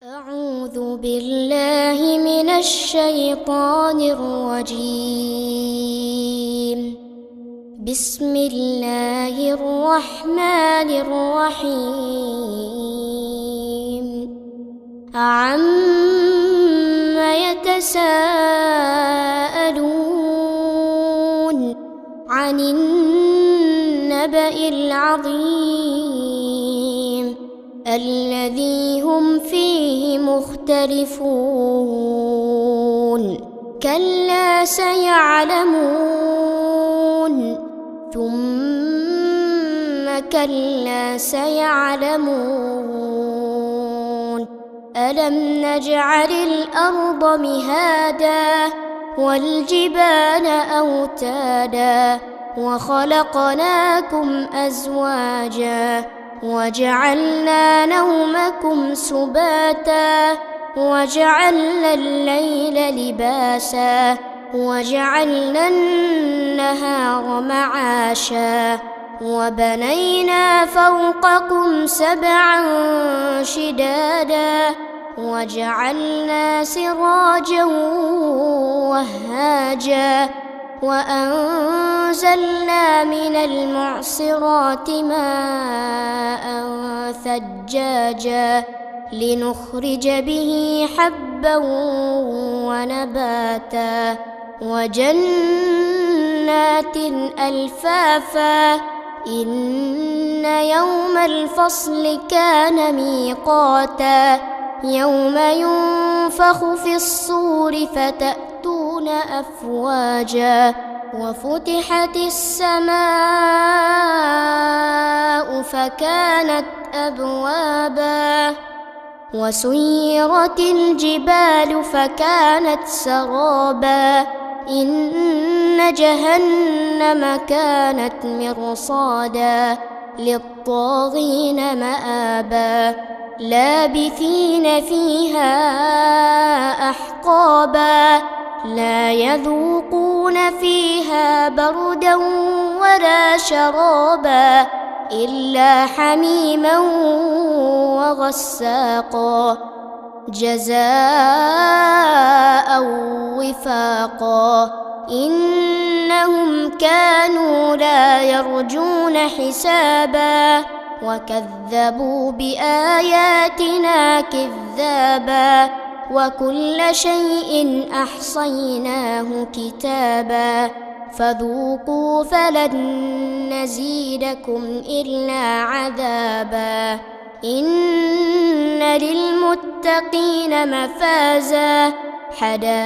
أعوذ بالله من الشيطان الرجيم. بسم الله الرحمن الرحيم. عَمَّ يتساءلون عن النبأ العظيم الذي هم فيه مختلفون. كلا سيعلمون ثم كلا سيعلمون. ألم نجعل الأرض مهادا والجبال أوتادا وخلقناكم أزواجا وجعلنا نومكم سباتا وجعلنا الليل لباسا وجعلنا النهار معاشا وبنينا فوقكم سبعا شدادا وجعلنا سراجا وهاجا وأنزلنا من المعصرات ماء ثجاجا لنخرج به حبا ونباتا وجنات ألفافا. إن يوم الفصل كان ميقاتا يوم ينفخ في الصور فتأتون أفواجا وفتحت السماء فكانت أبوابا وسيرت الجبال فكانت سرابا. إن جهنم كانت مرصادا للطاغين مآبا لابثين فيها أحقابا لا يذوقون فيها بردا ولا شرابا إلا حميما وغساقا جزاء وفاقا. إنهم كانوا لا يرجون حسابا وكذبوا بآياتنا كذابا وكل شيء أحصيناه كتابا فذوقوا فلن نزيدكم إلا عذابا. إن للمتقين مفازا حدائق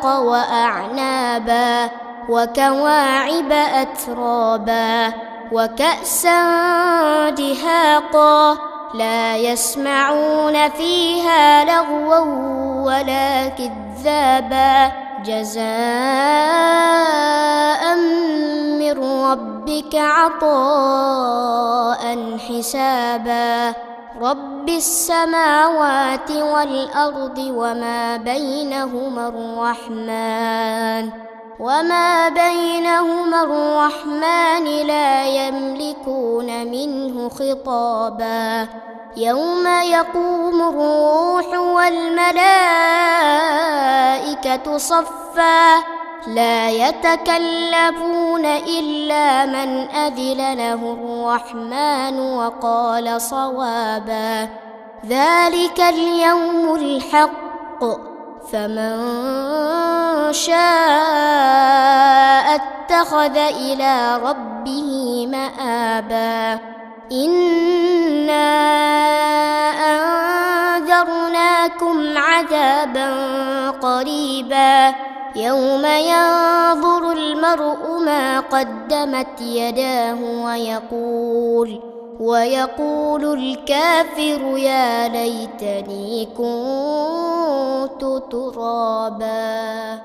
وأعنابا وكواعب أترابا وكأسا دهاقا لا يسمعون فيها لغوا ولا كذابا جزاء من ربك عطاء حسابا. رب السماوات والأرض وما بينهما الرحمن لا يملكون منه خطابا. يوم يقوم الروح والملائكة صفا لا يتكلمون إلا من أذن له الرحمن وقال صوابا. ذلك اليوم الحق فمن شاء اتخذ إلى ربه مآبا. إنا أنذرناكم عذابا قريبا يوم ينظر المرء ما قدمت يداه ويقول الكافر يا ليتني كنت ترابا.